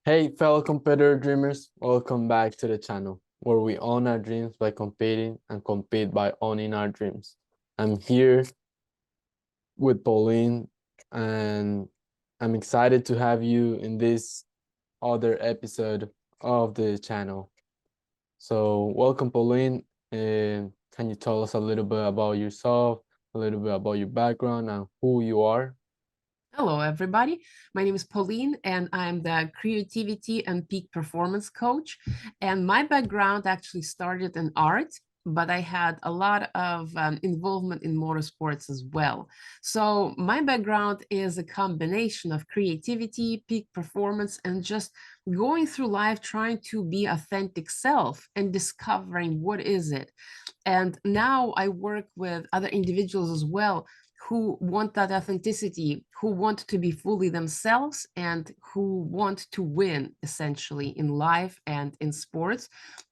Hey, fellow competitor dreamers, welcome back to the channel where we own our dreams by competing and compete by owning our dreams. I'm here with Pauline, and I'm excited to have you in this other episode of the channel. So, welcome, Pauline. And can you tell us a little bit about yourself, a little bit about your background, and who you are? Hello, everybody. My name is Pauline, and I'm the creativity and peak performance coach. And my background actually started in art, but I had a lot of involvement in motorsports as well. So my background is a combination of creativity, peak performance, and just going through life trying to be authentic self and discovering what is it. And now I work with other individuals as well who want that authenticity, who want to be fully themselves, and who want to win essentially in life and in sports.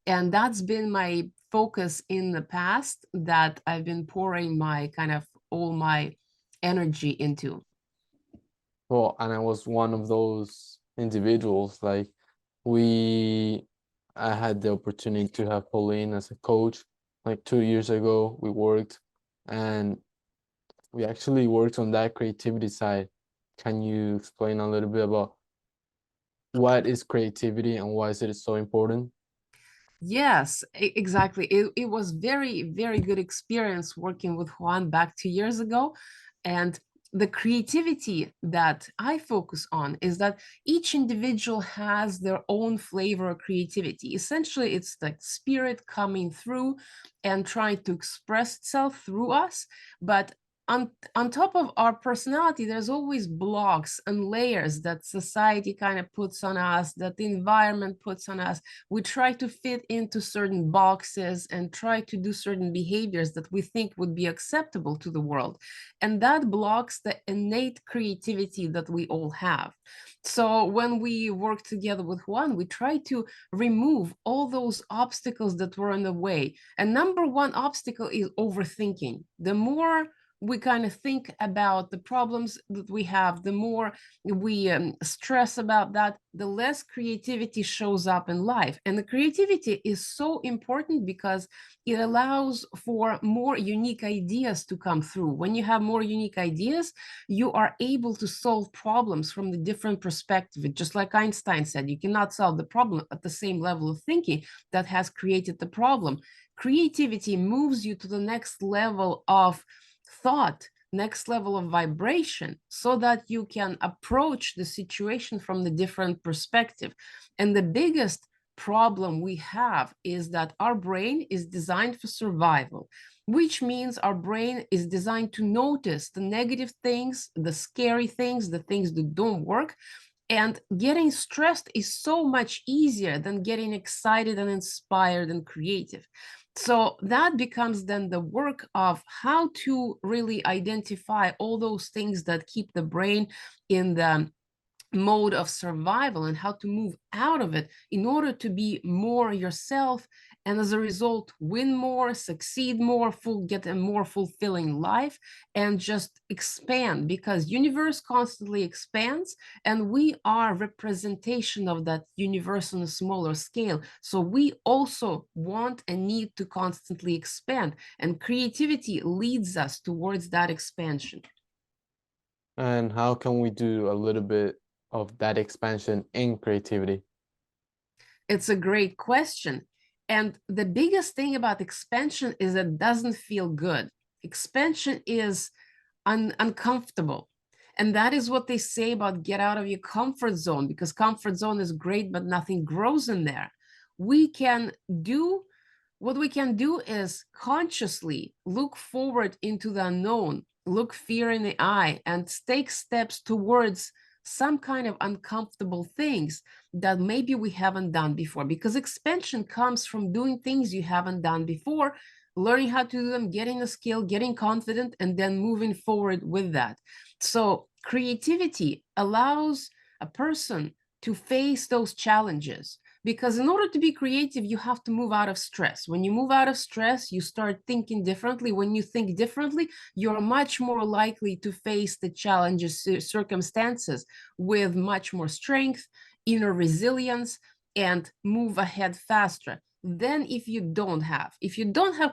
And that's been my focus in the past that I've been pouring my kind of all my energy into. Well, and I was one of those individuals. We, I had the opportunity to have Pauline as a coach. Like 2 years ago, we worked, and we actually worked on that creativity side. Can you explain a little bit about what is creativity and why is it so important? Yes, exactly. It was very, very good experience working with Juan back 2 years ago. And the creativity that I focus on is that each individual has their own flavor of creativity. Essentially, it's the spirit coming through and trying to express itself through us. But on top of our personality, there's always blocks and layers that society kind of puts on us, that the environment puts on us. We try to fit into certain boxes and try to do certain behaviors that we think would be acceptable to the world. And that blocks the innate creativity that we all have. So when we work together with Juan, we try to remove all those obstacles that were in the way. And number one obstacle is overthinking. The more we kind of think about the problems that we have, the more we stress about that, the less creativity shows up in life. And the creativity is so important because it allows for more unique ideas to come through. When you have more unique ideas, you are able to solve problems from the different perspective. Just like Einstein said, you cannot solve the problem at the same level of thinking that has created the problem. Creativity moves you to the next level of thought, next level of vibration, so that you can approach the situation from the different perspective. And the biggest problem we have is that our brain is designed for survival, which means our brain is designed to notice the negative things, the scary things, the things that don't work. And getting stressed is so much easier than getting excited and inspired and creative. So that becomes then the work of how to really identify all those things that keep the brain in the mode of survival and how to move out of it in order to be more yourself, and as a result win more, succeed more, get a more fulfilling life, and just expand, because universe constantly expands and we are representation of that universe on a smaller scale. So we also want and need to constantly expand, and creativity leads us towards that expansion. And how can we do a little bit of that expansion in creativity? It's a great question. And the biggest thing about expansion is it doesn't feel good. Expansion is uncomfortable. And that is what they say about get out of your comfort zone, because comfort zone is great, but nothing grows in there. We can do what we can do is consciously look forward into the unknown, look fear in the eye, and take steps towards some kind of uncomfortable things that maybe we haven't done before. Because expansion comes from doing things you haven't done before, learning how to do them, getting a skill, getting confident, and then moving forward with that. So, creativity allows a person to face those challenges, because in order to be creative you have to move out of stress. When you move out of stress, you start thinking differently. When you think differently, you're much more likely to face the challenges, circumstances with much more strength inner resilience, and move ahead faster than if you don't have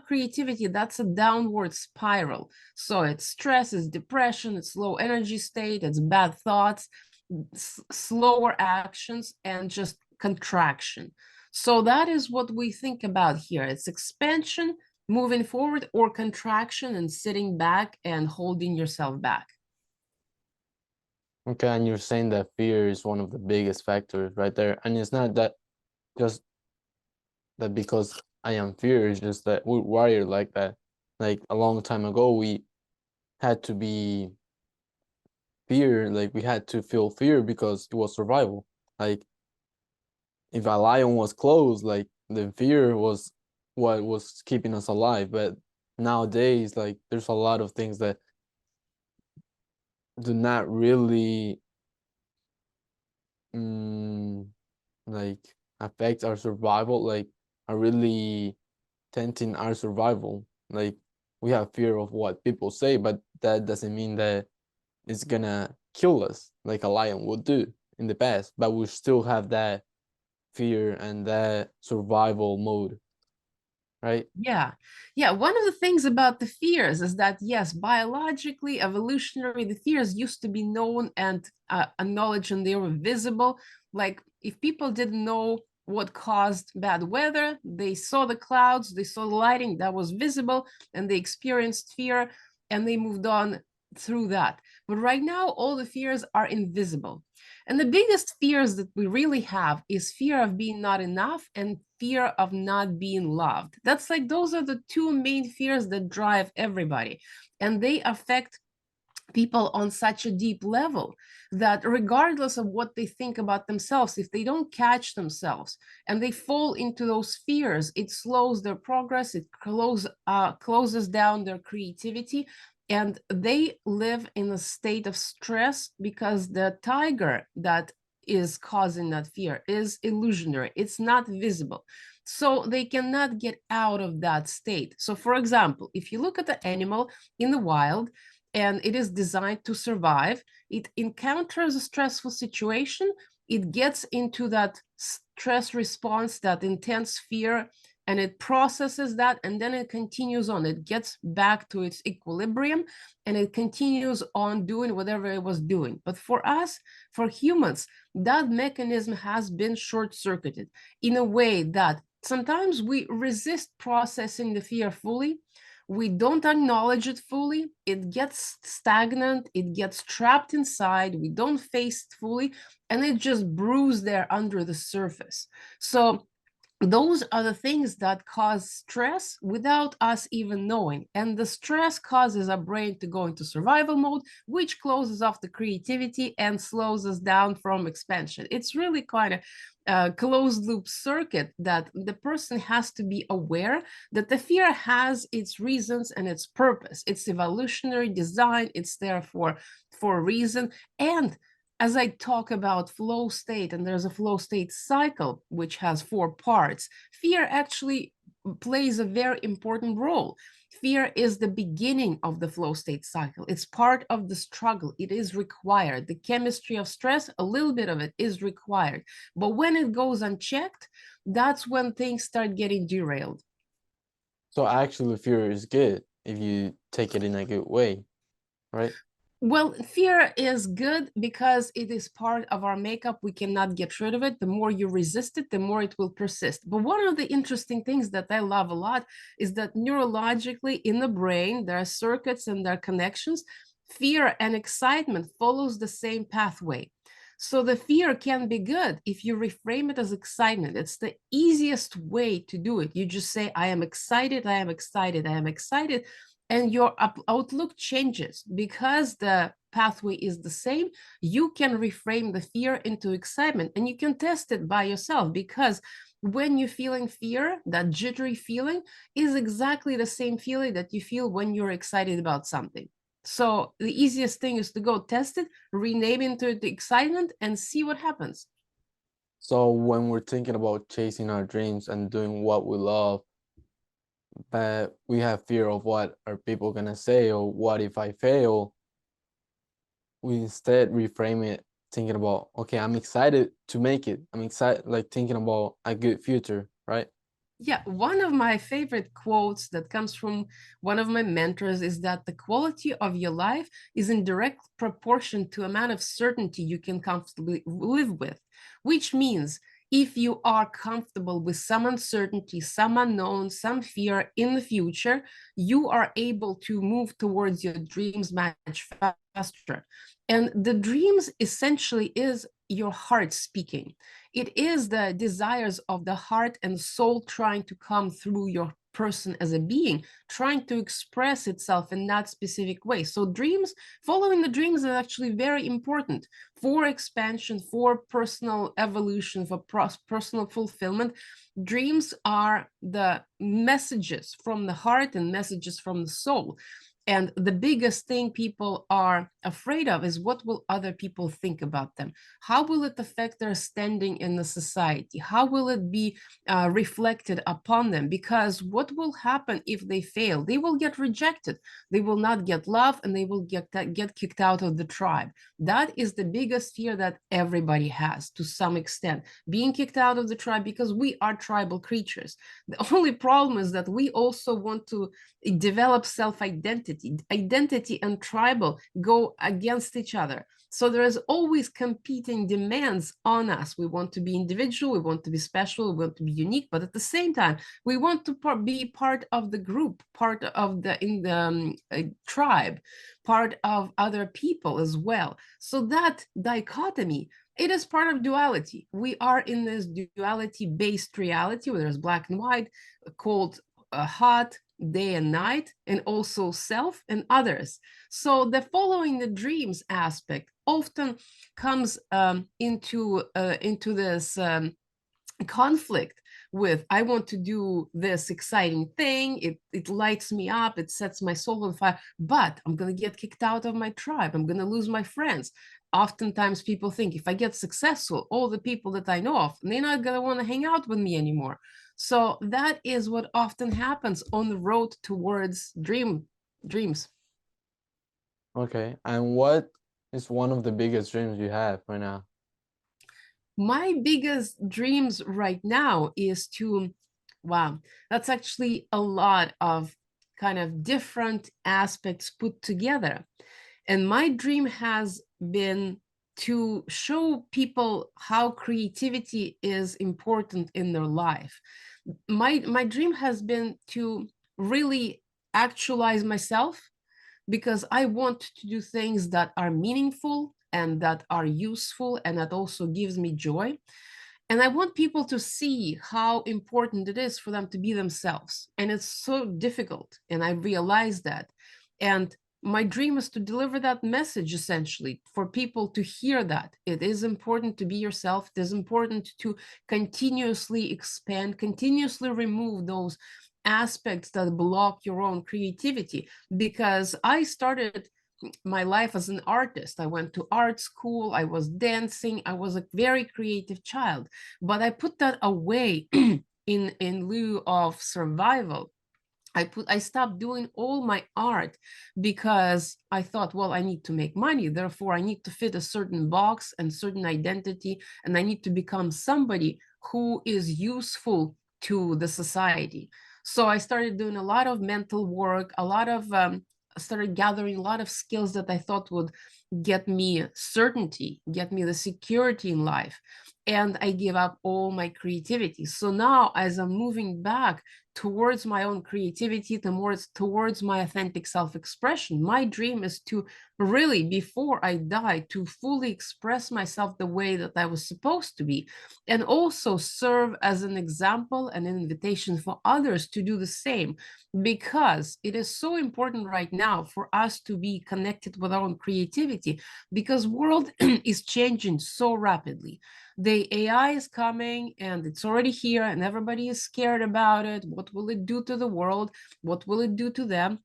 creativity. That's a downward spiral. So it's stress, it's depression, it's low energy state, it's bad thoughts, slower actions, and just contraction. So that is what we think about here. It's expansion, moving forward, or contraction and sitting back and holding yourself back. Okay, and you're saying that fear is one of the biggest factors right there. And it's not that just that because I am fear, it's just that we're wired like that. Like a long time ago, we had to be fear, like we had to feel fear because it was survival. Like if a lion was close, like the fear was what was keeping us alive. But nowadays, like there's a lot of things that do not really mm, like affect our survival, like are really tenting our survival. Like we have fear of what people say, but that doesn't mean that it's gonna kill us like a lion would do in the past. But we still have that fear and that survival mode, right? Yeah. Yeah. One of the things about the fears is that, yes, biologically, evolutionary, the fears used to be known and acknowledged, and they were visible. Like if people didn't know what caused bad weather, they saw the clouds, they saw the lighting that was visible, and they experienced fear and they moved on through that. But right now, all the fears are invisible. And the biggest fears that we really have is fear of being not enough and fear of not being loved. That's like those are the two main fears that drive everybody. And they affect people on such a deep level that regardless of what they think about themselves, if they don't catch themselves and they fall into those fears, it slows their progress, it closes down their creativity, and they live in a state of stress because the tiger that is causing that fear is illusionary, it's not visible, so they cannot get out of that state. So for example, if you look at the animal in the wild and it is designed to survive, it encounters a stressful situation, it gets into that stress response, that intense fear, and it processes that, and then it continues on. It gets back to its equilibrium and it continues on doing whatever it was doing. But for us, for humans, that mechanism has been short-circuited in a way that sometimes we resist processing the fear fully. We don't acknowledge it fully, it gets stagnant, it gets trapped inside, we don't face it fully, and it just brews there under the surface. So those are the things that cause stress without us even knowing. And the stress causes our brain to go into survival mode, which closes off the creativity and slows us down from expansion. It's really quite a closed loop circuit that the person has to be aware that the fear has its reasons and its purpose. It's evolutionary design, it's there for a reason. And as I talk about flow state, and there's a flow state cycle, which has 4 parts, fear actually plays a very important role. Fear is the beginning of the flow state cycle. It's part of the struggle. It is required. The chemistry of stress, a little bit of it is required. But when it goes unchecked, that's when things start getting derailed. So actually, fear is good if you take it in a good way, right? Well, fear is good because it is part of our makeup. We cannot get rid of it. The more you resist it, the more it will persist. But one of the interesting things that I love a lot is that neurologically in the brain, there are circuits and there are connections. Fear and excitement follows the same pathway. So the fear can be good if you reframe it as excitement. It's the easiest way to do it. You just say, I am excited, I am excited, I am excited, and your outlook changes because the pathway is the same. You can reframe the fear into excitement, and you can test it by yourself, because when you're feeling fear, that jittery feeling is exactly the same feeling that you feel when you're excited about something. So the easiest thing is to go test it, rename it into the excitement, and see what happens. So when we're thinking about chasing our dreams and doing what we love, but we have fear of what are people gonna say or what if I fail, we instead reframe it thinking about, okay, I'm excited to make it. I'm excited, like thinking about a good future, right? Yeah, one of my favorite quotes that comes from one of my mentors is that the quality of your life is in direct proportion to amount of certainty you can comfortably live with, which means if you are comfortable with some uncertainty, some unknown, some fear in the future, you are able to move towards your dreams much faster. And the dreams essentially is your heart speaking. It is the desires of the heart and soul trying to come through your person as a being, trying to express itself in that specific way. So dreams, following the dreams is actually very important for expansion, for personal evolution, for personal fulfillment. Dreams are the messages from the heart and messages from the soul. And the biggest thing people are afraid of is what will other people think about them? How will it affect their standing in the society? How will it be reflected upon them? Because what will happen if they fail? They will get rejected. They will not get love, and they will get kicked out of the tribe. That is the biggest fear that everybody has to some extent, being kicked out of the tribe, because we are tribal creatures. The only problem is that we also want to develop self-identity. Identity and tribal go against each other. So there is always competing demands on us. We want to be individual, we want to be special, we want to be unique, but at the same time, we want to be part of the group, part of the tribe, part of other people as well. So that dichotomy, it is part of duality. We are in this duality-based reality where there's black and white, cold, hot, day and night, and also self and others. So the following the dreams aspect often comes into this conflict with, I want to do this exciting thing, it lights me up, it sets my soul on fire, but I'm going to get kicked out of my tribe, I'm going to lose my friends. Oftentimes people think if I get successful, all the people that I know of, they're not going to want to hang out with me anymore. So that is what often happens on the road towards dreams. Okay. And what is one of the biggest dreams you have right now? My biggest dreams right now is to, wow, that's actually a lot of kind of different aspects put together. And my dream has been to show people how creativity is important in their life. My dream has been to really actualize myself, because I want to do things that are meaningful and that are useful and that also gives me joy. And I want people to see how important it is for them to be themselves. And it's so difficult. And I realize that. And my dream is to deliver that message, essentially, for people to hear that it is important to be yourself. It is important to continuously expand, continuously remove those aspects that block your own creativity. Because I started my life as an artist. I went to art school, I was dancing, I was a very creative child, but I put that away in lieu of survival. I stopped doing all my art because I thought, well, I need to make money. Therefore, I need to fit a certain box and certain identity, and I need to become somebody who is useful to the society. So I started doing a lot of mental work, a lot of started gathering a lot of skills that I thought would get me certainty, get me the security in life. And I give up all my creativity. So now, as I'm moving back towards my own creativity, towards my authentic self-expression, my dream is to really, before I die, to fully express myself the way that I was supposed to be, and also serve as an example and an invitation for others to do the same, because it is so important right now for us to be connected with our own creativity, because world is changing so rapidly. The AI is coming and it's already here and everybody is scared about it. What will it do to the world? What will it do to them?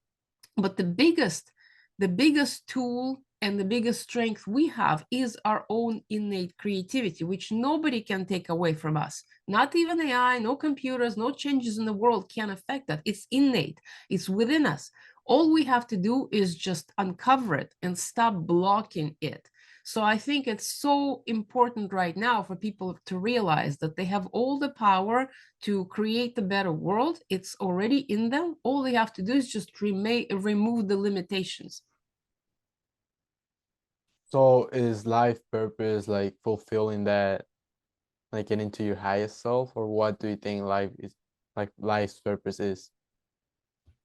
But the biggest tool and the biggest strength we have is our own innate creativity, which nobody can take away from us. Not even AI, no computers, no changes in the world can affect that. It's innate, it's within us. All we have to do is just uncover it and stop blocking it. So I think it's so important right now for people to realize that they have all the power to create a better world. It's already in them. All they have to do is just remove the limitations. So is life purpose like fulfilling that, like getting to your highest self, or what do you think life is, like life's purpose is?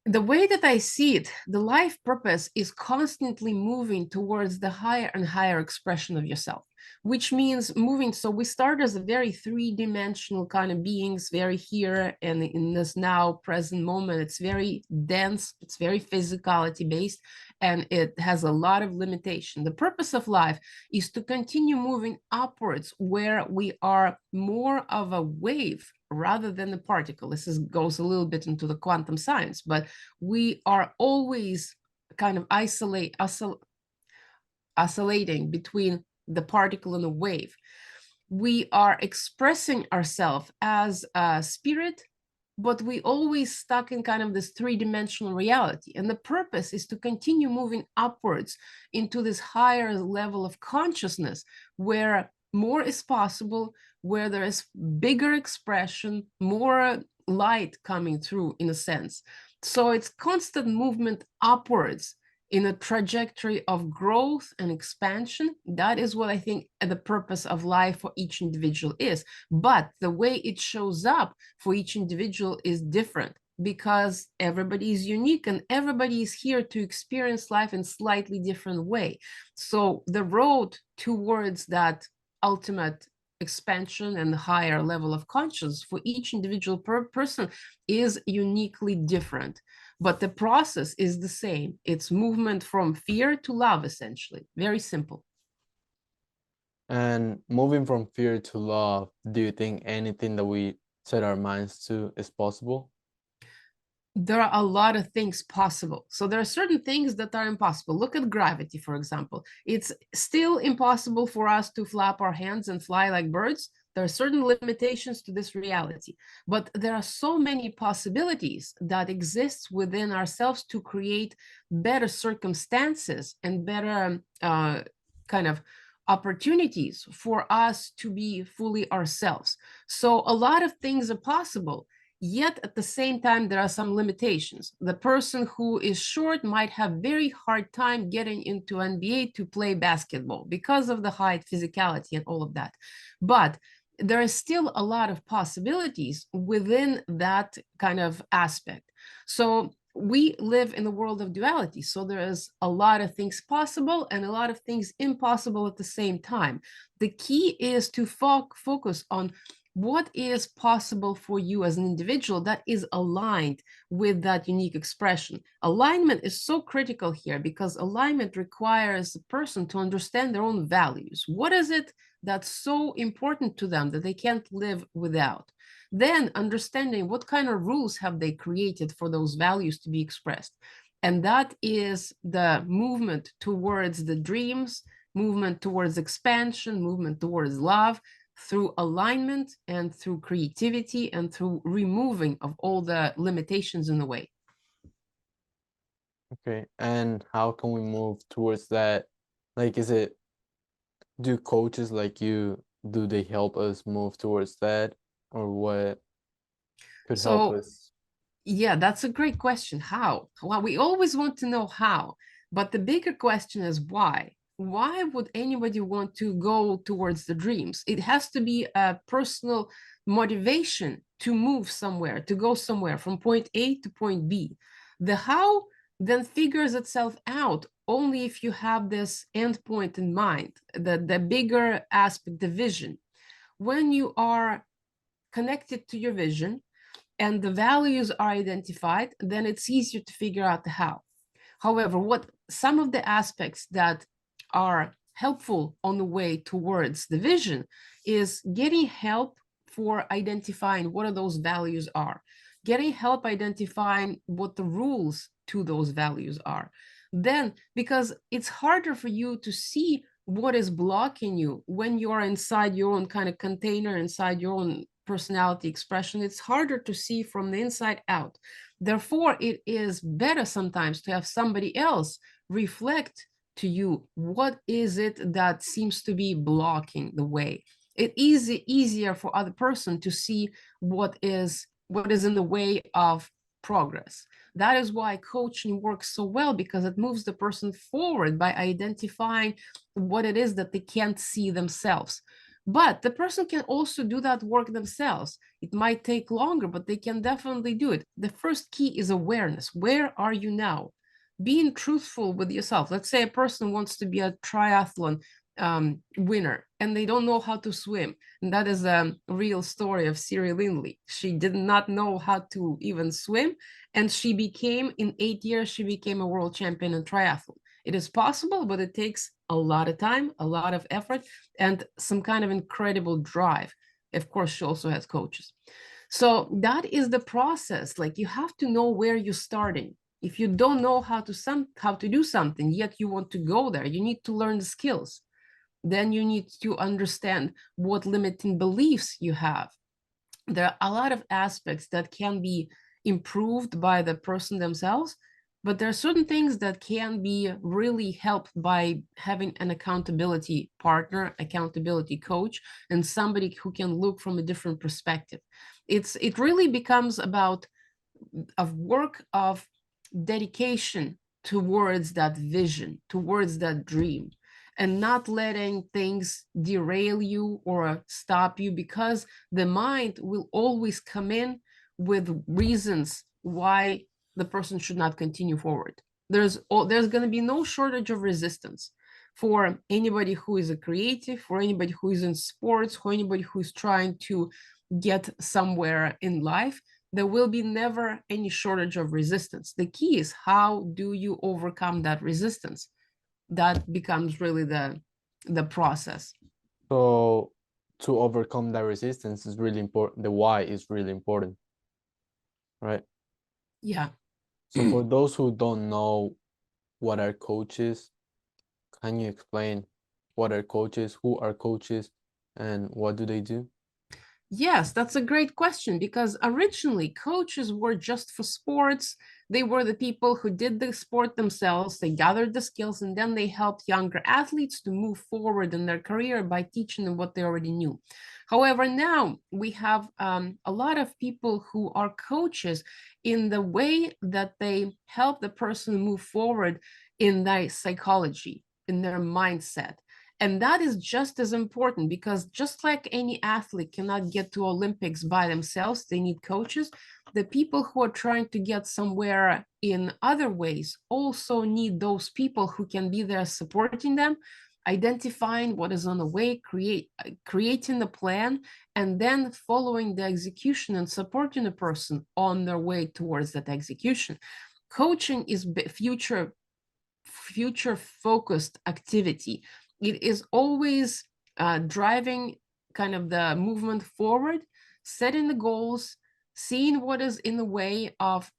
The way that I see it, the life purpose is constantly moving towards the higher and higher expression of yourself, which means moving. So we start as a very three-dimensional kind of beings, very here and in this now present moment. It's very dense, it's very physicality based, and it has a lot of limitation. The purpose of life is to continue moving upwards where we are more of a wave rather than a particle. This goes a little bit into the quantum science, but we are always kind of oscillating between the particle and the wave. We are expressing ourselves as a spirit, but we always stuck in kind of this three-dimensional reality. And the purpose is to continue moving upwards into this higher level of consciousness where more is possible, where there is bigger expression, more light coming through in a sense. So it's constant movement upwards in a trajectory of growth and expansion. That is what I think the purpose of life for each individual is. But the way it shows up for each individual is different because everybody is unique and everybody is here to experience life in slightly different way. So the road towards that ultimate expansion and higher level of consciousness for each individual person is uniquely different, but the process is the same. It's movement from fear to love, essentially. Very simple. And moving from fear to love, do you think anything that we set our minds to is possible? There are a lot of things possible. So there are certain things that are impossible. Look at gravity, for example. It's still impossible for us to flap our hands and fly like birds. There are certain limitations to this reality, but there are so many possibilities that exist within ourselves to create better circumstances and better kind of opportunities for us to be fully ourselves. So a lot of things are possible. Yet at the same time, there are some limitations. The person who is short might have very hard time getting into NBA to play basketball because of the height, physicality, and all of that. But there is still a lot of possibilities within that kind of aspect. So we live in the world of duality. So there is a lot of things possible and a lot of things impossible at the same time. The key is to focus on what is possible for you as an individual that is aligned with that unique expression. Alignment is so critical here because alignment requires a person to understand their own values. What is it that's so important to them that they can't live without? Then understanding what kind of rules have they created for those values to be expressed. And that is the movement towards the dreams, movement towards expansion, movement towards love, through alignment and through creativity and through removing of all the limitations in the way. Okay. And how can we move towards that? Like, do coaches like you, do they help us move towards that? Or what could help So us? yeah, that's a great question. How? Well, we always want to know how, but the bigger question is why? Why would anybody want to go towards the dreams? It has to be a personal motivation to move somewhere, to go somewhere from point A to point B. The how then figures itself out only if you have this endpoint in mind, the bigger aspect, the vision. When you are connected to your vision, and the values are identified, then it's easier to figure out the how. However, what some of the aspects that are helpful on the way towards the vision is getting help for identifying what are those values are, getting help identifying what the rules to those values are. Then, because it's harder for you to see what is blocking you when you are inside your own kind of container, inside your own personality expression, it's harder to see from the inside out. Therefore, it is better sometimes to have somebody else reflect to you what is it that seems to be blocking the way. It is easier for other person to see what is in the way of progress. That is why coaching works so well, because it moves the person forward by identifying what it is that they can't see themselves. But the person can also do that work themselves. It might take longer, but they can definitely do it. The first key is awareness. Where are you now? Being truthful with yourself. Let's say a person wants to be a triathlon winner and they don't know how to swim. And that is a real story of Siri Lindley. She did not know how to even swim. And she became, in 8 years, she became a world champion in triathlon. It is possible, but it takes a lot of time, a lot of effort, and some kind of incredible drive. Of course, she also has coaches. So that is the process. Like, you have to know where you're starting. If you don't know how to do something, yet you want to go there, you need to learn the skills. Then you need to understand what limiting beliefs you have. There are a lot of aspects that can be improved by the person themselves, but there are certain things that can be really helped by having an accountability partner, accountability coach, and somebody who can look from a different perspective. It really becomes about a work of dedication towards that vision, towards that dream, and not letting things derail you or stop you, because the mind will always come in with reasons why the person should not continue forward. There's going to be no shortage of resistance for anybody who is a creative, for anybody who is in sports, for anybody who is trying to get somewhere in life. There will be never any shortage of resistance. The key is, how do you overcome that resistance? That becomes really the process. So to overcome that resistance is really important. The why is really important, right? Yeah. So for those who don't know what are coaches, can you explain what are coaches, who are coaches, and what do they do? Yes, that's a great question, because originally coaches were just for sports. They were the people who did the sport themselves. They gathered the skills, and then they helped younger athletes to move forward in their career by teaching them what they already knew. However, now we have a lot of people who are coaches in the way that they help the person move forward in their psychology, in their mindset. And that is just as important, because just like any athlete cannot get to Olympics by themselves, they need coaches. The people who are trying to get somewhere in other ways also need those people who can be there supporting them, identifying what is on the way, creating the plan, and then following the execution and supporting the person on their way towards that execution. Coaching is future focused activity. It is always driving kind of the movement forward, setting the goals, seeing what is in the way of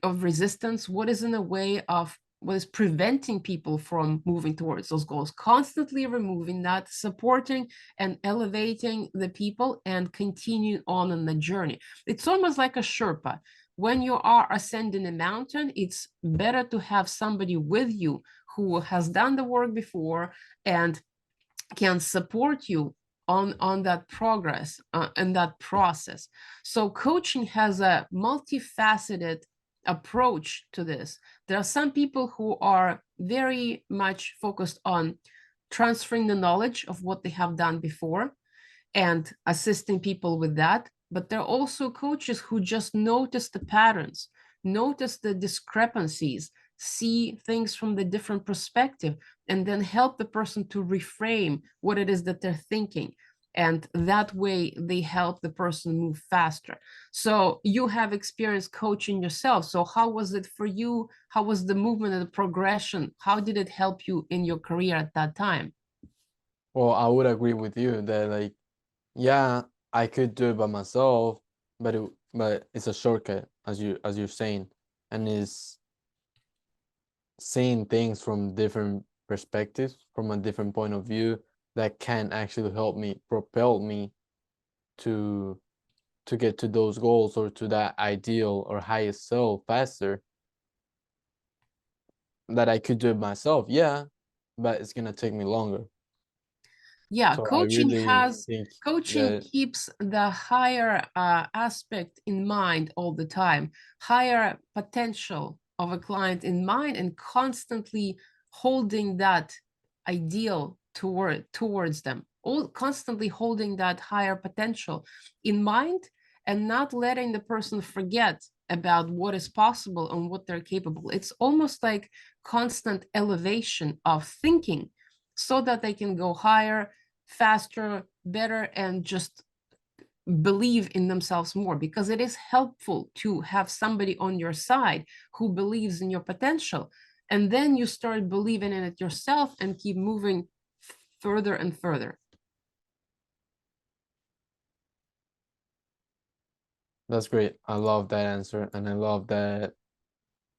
resistance, what is in the way of what is preventing people from moving towards those goals, constantly removing that, supporting and elevating the people, and continue on in the journey. It's almost like a Sherpa. When you are ascending a mountain, it's better to have somebody with you who has done the work before and can support you on that progress and that process. So coaching has a multifaceted approach to this. There are some people who are very much focused on transferring the knowledge of what they have done before and assisting people with that. But there are also coaches who just notice the patterns, notice the discrepancies, see things from the different perspective, and then help the person to reframe what it is that they're thinking. And that way they help the person move faster. So you have experience coaching yourself. So how was it for you? How was the movement and the progression? How did it help you in your career at that time? Well, I would agree with you that, like, yeah, I could do it by myself, but it's a shortcut, as you're saying, and is seeing things from different perspectives, from a different point of view, that can actually help me, propel me to get to those goals or to that ideal or highest self faster, that I could do it myself. Yeah, but it's gonna take me longer. Yeah, So I really think coaching that keeps the higher aspect in mind all the time, higher potential of a client in mind, and constantly holding that ideal towards them, all constantly holding that higher potential in mind, and not letting the person forget about what is possible and what they're capable. It's almost like constant elevation of thinking so that they can go higher, faster, better, and just believe in themselves more, because it is helpful to have somebody on your side who believes in your potential. And then you start believing in it yourself and keep moving further and further. that's great. I love that answer, and I love that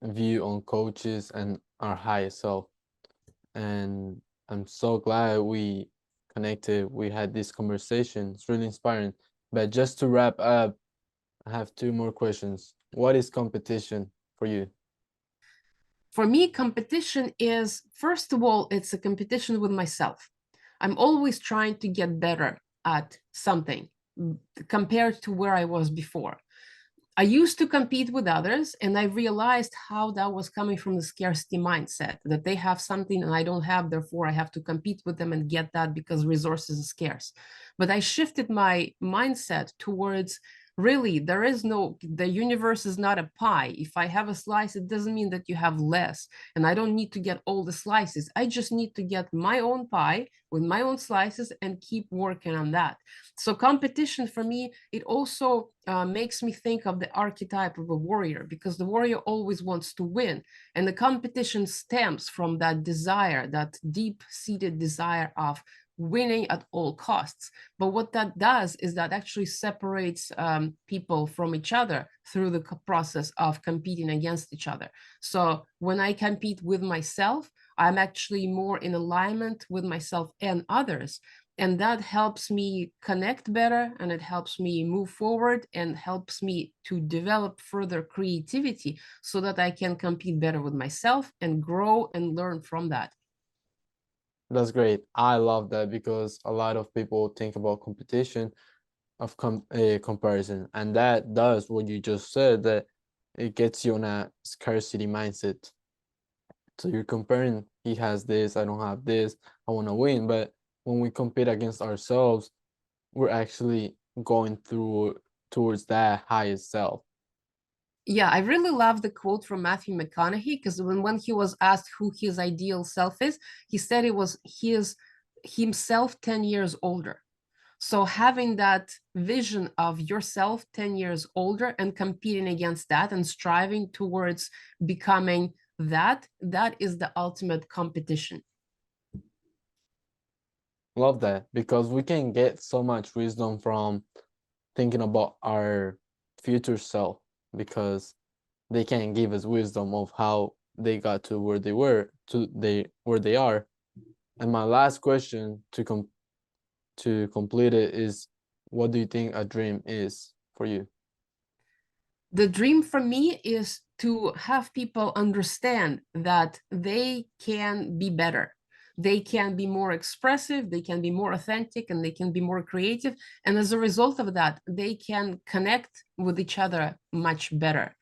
view on coaches and our higher self. And I'm so glad we connected. We had this conversation. It's really inspiring. But just to wrap up, I have two more questions. What is competition for you? For me, competition is, first of all, it's a competition with myself. I'm always trying to get better at something compared to where I was before. I used to compete with others, and I realized how that was coming from the scarcity mindset, that they have something and I don't have, therefore I have to compete with them and get that because resources are scarce. But I shifted my mindset towards, really, there is no, the universe is not a pie. If I have a slice, it doesn't mean that you have less, and I don't need to get all the slices. I just need to get my own pie with my own slices and keep working on that. So competition for me, it also makes me think of the archetype of a warrior, because the warrior always wants to win, and the competition stems from that desire, that deep-seated desire of winning at all costs. But what that does is that actually separates people from each other through the process of competing against each other. So when I compete with myself, I'm actually more in alignment with myself and others, and that helps me connect better, and it helps me move forward, and helps me to develop further creativity so that I can compete better with myself and grow and learn from that. That's great. I love that because a lot of people think about competition of comparison, and that does what you just said, that it gets you on a scarcity mindset. So you're comparing, he has this, I don't have this, I want to win. But when we compete against ourselves, we're actually going through towards that highest self. Yeah, I really love the quote from Matthew McConaughey, because when he was asked who his ideal self is, he said it was himself 10 years older. So having that vision of yourself 10 years older and competing against that and striving towards becoming that, that is the ultimate competition. Love that, because we can get so much wisdom from thinking about our future self, because they can give us wisdom of how they got to where they were, to they where they are. And my last question to complete it is, what do you think a dream is for you? The dream for me is to have people understand that they can be better. They can be more expressive, they can be more authentic, and they can be more creative. And as a result of that, they can connect with each other much better.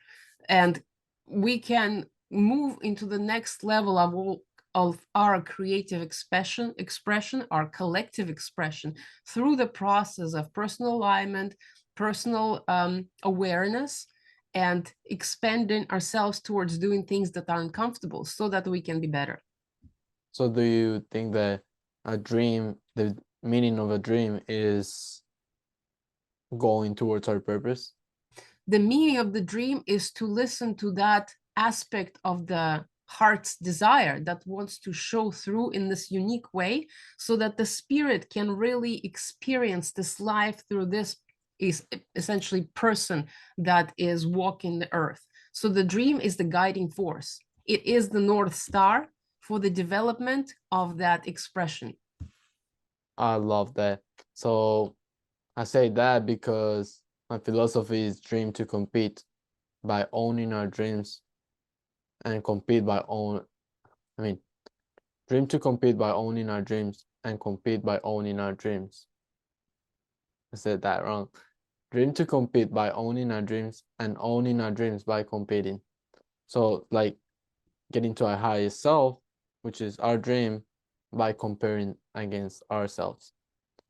And we can move into the next level of our creative expression, our collective expression, through the process of personal alignment, personal awareness, and expanding ourselves towards doing things that are uncomfortable so that we can be better. So do you think that a dream, the meaning of a dream is going towards our purpose? The meaning of the dream is to listen to that aspect of the heart's desire that wants to show through in this unique way, so that the spirit can really experience this life through this is essentially person that is walking the earth. So the dream is the guiding force. It is the North Star for the development of that expression. I love that. So I say that because my philosophy is dream to compete by owning our dreams, and compete by own, I mean, Dream to compete by owning our dreams and compete by owning our dreams. I said that wrong. Dream to compete by owning our dreams and owning our dreams by competing. So like getting to our highest self, which is our dream, by comparing against ourselves.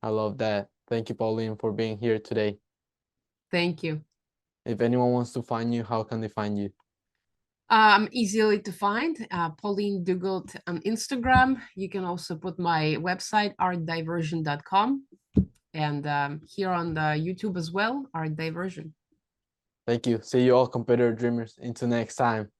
I love that. Thank you, Pauline, for being here today. Thank you. If anyone wants to find you, how can they find you? Easily to find, Pauline Dougald on Instagram. You can also put my website, artdiversion.com, and here on the YouTube as well, Art Diversion. Thank you. See you all, competitor dreamers. Until next time.